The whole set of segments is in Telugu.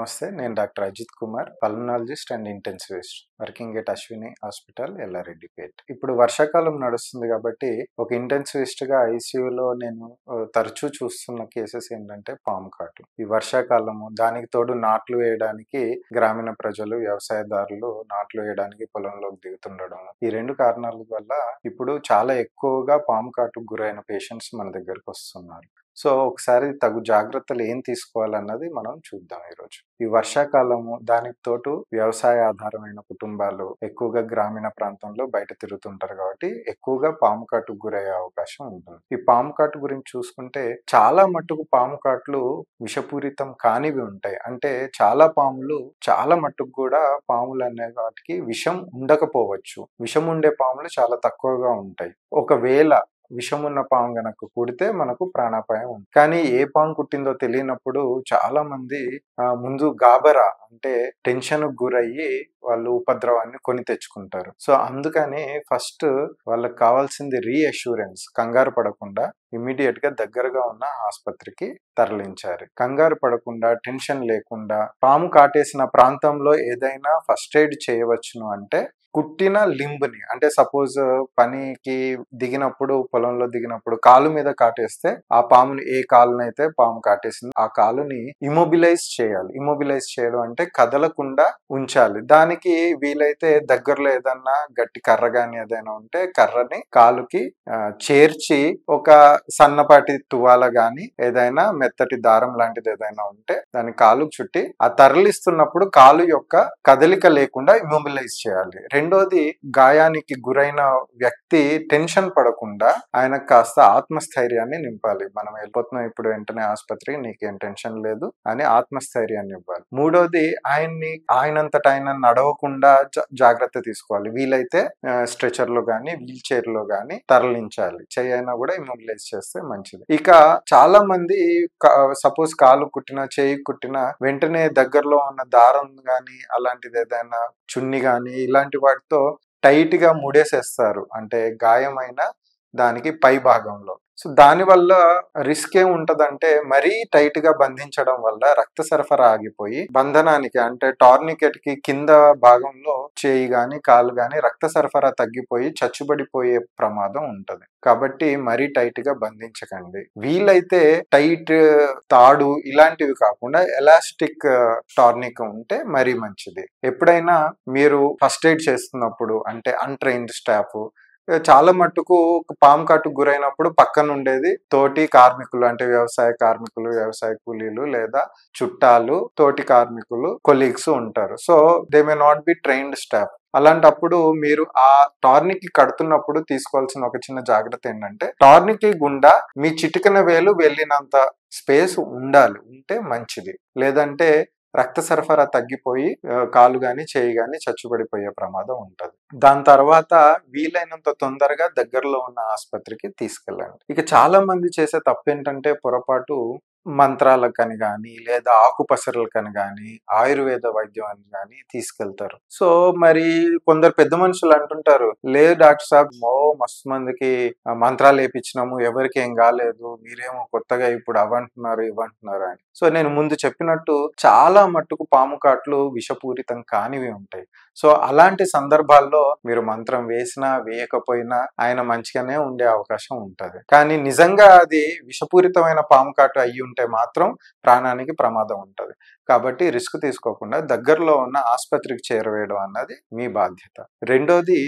నమస్తే. నేను doctor Ajith Kumar, pulmonologist and intensivist, working at Ashwini hospital, Yellareddypet. ఇప్పుడు వర్షాకాలం నడుస్తుంది కాబట్టి ఒక ఇంటెన్సివిస్ట్‌గా ఐసీయూలో నేను తరచూ చూస్తున్న కేసెస్ ఏంటంటే పాము కాటు. ఈ వర్షాకాలము, దానికి తోడు నాట్లు వేయడానికి గ్రామీణ ప్రజలు, వ్యవసాయదారులు నాట్లు వేయడానికి పొలంలోకి దిగుతుండడం. ఈ 2 కారణాల వల్ల ఇప్పుడు చాలా ఎక్కువగా పాము కాటుకు గురైన పేషెంట్స్ మన దగ్గరకు వస్తున్నారు. సో, ఒకసారి తగు జాగ్రత్తలు ఏం తీసుకోవాలన్నది మనం చూద్దాం ఈరోజు. ఈ వర్షాకాలము, దానికి తోడు వ్యవసాయ ఆధారమైన కుటుంబాలు ఎక్కువగా గ్రామీణ ప్రాంతంలో బయట తిరుగుతుంటారు కాబట్టి ఎక్కువగా పాము కాటుకు గురయ్యే అవకాశం ఉంటుంది. ఈ పాము కాటు గురించి చూసుకుంటే చాలా మట్టుకు పాము కాట్లు విషపూరితం కానివి ఉంటాయి. అంటే చాలా పాములు చాలా మట్టుకు కూడా పాములు అనే వాటికి విషం ఉండకపోవచ్చు. విషం ఉండే పాములు చాలా తక్కువగా ఉంటాయి. ఒకవేళ విషమున్న పాము గనక కుడితే మనకు ప్రాణాపాయం ఉంది. కానీ ఏ పాము కుట్టిందో తెలియనప్పుడు చాలా మంది ముందు గాబరా అంటే టెన్షన్‌కు గురయ్యి వాళ్ళు ఉపద్రవాన్ని కొని తెచ్చుకుంటారు. సో, అందుకని ఫస్ట్ వాళ్ళకి కావాల్సింది రీఅష్యూరెన్స్. కంగారు పడకుండా ఇమ్మీడియేట్‌గా దగ్గరగా ఉన్న ఆస్పత్రికి తరలించాలి. కంగారు పడకుండా, టెన్షన్ లేకుండా పాము కాటేసిన ప్రాంతంలో ఏదైనా ఫస్ట్ ఎయిడ్ చేయవచ్చును అంటే కుట్టిన లింబ్‌ని అంటే సపోజ్ పనికి దిగినప్పుడు, పొలంలో దిగినప్పుడు కాలు మీద కాటేస్తే ఆ పాముని ఏ కాలునైతే పాము కాటేసిందో ఆ కాలుని ఇమ్మొబిలైజ్ చేయాలి. ఇమ్మొబిలైజ్ చేయడం అంటే కదలకుండా ఉంచాలి. దానికి వీలైతే దగ్గరలో ఏదన్నా గట్టి కర్ర గాని ఏదైనా ఉంటే కర్రని కాలుకి చేర్చి ఒక సన్నపాటి తువాల గాని ఏదైనా మెత్తటి దారం లాంటిది ఏదైనా ఉంటే దాని కాలుకు చుట్టి ఆ తరలిస్తున్నప్పుడు కాలు యొక్క కదలిక లేకుండా ఇమ్మొబిలైజ్ చేయాలి. రెండోది, గాయానికి గురైన వ్యక్తి టెన్షన్ పడకుండా ఆయనకు కాస్త ఆత్మస్థైర్యాన్ని నింపాలి. మనం వెళ్ళిపోతున్నాం ఇప్పుడు వెంటనే ఆసుపత్రికి, నీకేం టెన్షన్ లేదు అని ఆత్మస్థైర్యాన్ని ఇవ్వాలి. మూడోది, ఆయనంతట ఆయన నడవకుండా జాగ్రత్త తీసుకోవాలి. వీలైతే స్ట్రెచర్ లో గానీ వీల్ చైర్ లో గానీ తరలించాలి. చేయైనా కూడా ఇమ్మొబిలైజ్ చేస్తే మంచిది. ఇక చాలా మంది సపోజ్ కాలు కుట్టినా చేయి కుట్టినా వెంటనే దగ్గరలో ఉన్న దారం గాని అలాంటిది ఏదైనా చున్ని గాని ఇలాంటి వాటితో టైట్ గా ముడేసేస్తారు. అంటే గాయమైన దానికి పై భాగంలో. సో, దానివల్ల రిస్క్ ఏముంటదంటే మరీ టైట్ గా బంధించడం వల్ల రక్త సరఫరా ఆగిపోయి బంధనానికి అంటే టార్నికెట్ కి కింద భాగంలో చేయి గాని కాలు గాని రక్త సరఫరా తగ్గిపోయి చచ్చుబడిపోయే ప్రమాదం ఉంటది. కాబట్టి మరీ టైట్ గా బంధించకండి. వీలైతే టైట్ తాడు ఇలాంటివి కాకుండా ఎలాస్టిక్ టార్నిక్ ఉంటే మరీ మంచిది. ఎప్పుడైనా మీరు ఫస్ట్ ఎయిడ్ చేస్తున్నప్పుడు అంటే అన్‌ట్రైన్డ్ స్టాఫ్ చాలా మట్టుకు పాము కాటుకు గురైనప్పుడు పక్కన ఉండేది తోటి కార్మికులు అంటే వ్యవసాయ కార్మికులు, వ్యవసాయ కూలీలు లేదా చుట్టాలు, తోటి కార్మికులు, కొలీగ్స్ ఉంటారు. So, they may not be trained staff. అలాంటప్పుడు మీరు ఆ టార్నిక్ కడుతున్నప్పుడు తీసుకోవాల్సిన ఒక చిన్న జాగ్రత్త ఏంటంటే టార్నిక్ గుండా మీ చిటికెన వేలు వెళ్ళినంత స్పేస్ ఉండాలి. ఉంటే మంచిది. లేదంటే రక్త సరఫరా తగ్గిపోయి కాలు గాని చేయి గాని చచ్చుబడిపోయే ప్రమాదం ఉంటది. దాని తర్వాత వీలైనంత తొందరగా దగ్గరలో ఉన్న ఆసుపత్రికి తీసుకెళ్ళండి. ఇక చాలా మంది చేసే తప్పేంటంటే పొరపాటు మంత్రాలకని గాని లేదా ఆకుపసరులకని గాని ఆయుర్వేద వైద్యం అని గాని తీసుకెళ్తారు. సో, మరి కొందరు పెద్ద మనుషులు అంటుంటారు, లేదు డాక్టర్ సాబ్ మస్తు మందికి మంత్రాలు వేయించినాము, ఎవరికి ఏం కాలేదు, మీరేమో కొత్తగా ఇప్పుడు అవంటున్నారు ఇవంటున్నారు అని. సో, నేను ముందు చెప్పినట్టు చాలా మట్టుకు పాము కాట్లు విషపూరితం కానివి ఉంటాయి. సో, అలాంటి సందర్భాల్లో మీరు మంత్రం వేసినా వేయకపోయినా ఆయన మంచిగానే ఉండే అవకాశం ఉంటది. కానీ నిజంగా అది విషపూరితమైన పాము కాటు అయ్యి ఉంటే మాత్రం ప్రాణానికి ప్రమాదం ఉంటది. కాబట్టి రిస్క్ తీసుకోకుండా దగ్గరలో ఉన్న ఆసుపత్రికి చేరవేయడం అన్నది మీ బాధ్యత. రెండోది,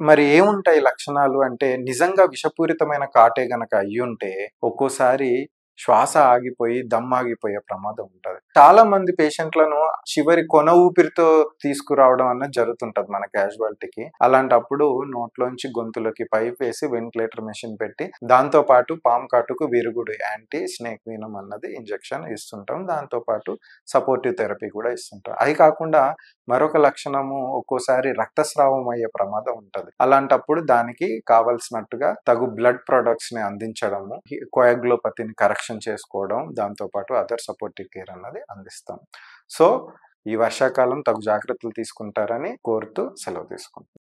మరి ఏముంటాయి లక్షణాలు అంటే నిజంగా విషపూరితమైన కాటే గనక అయ్యుంటే ఒక్కోసారి శ్వాస ఆగిపోయి దమ్మాగిపోయే ప్రమాదం ఉంటది. చాలా మంది పేషెంట్లను చివరి కొన ఊపిరితో తీసుకురావడం అన్నది జరుగుతుంటది మన క్యాజువాలిటీకి. అలాంటప్పుడు నోట్లోంచి గొంతులోకి పైప్ వేసి వెంటిలేటర్ మెషిన్ పెట్టి దాంతో పాటు పాము కాటుకు విరుగుడు యాంటీ స్నేక్ వీనం అన్నది ఇంజెక్షన్ ఇస్తుంటాం. దాంతో పాటు సపోర్టివ్ థెరపీ కూడా ఇస్తుంటాం. అది కాకుండా మరొక లక్షణము ఒక్కోసారి రక్తస్రావం అయ్యే ప్రమాదం ఉంటది. అలాంటప్పుడు దానికి కావలసినట్టుగా తగు బ్లడ్ ప్రొడక్ట్స్ ని అందించడము, కోయాగ్యులోపతిని కరెక్షన్ చేసుకోవడం, దాంతో పాటు అదర్ సపోర్టివ్ కేర్ అన్నది అందిస్తాం. సో, ఈ వర్షాకాలం తగు జాగ్రత్తలు తీసుకుంటారని కోరుతూ సెలవు తీసుకుంటాం.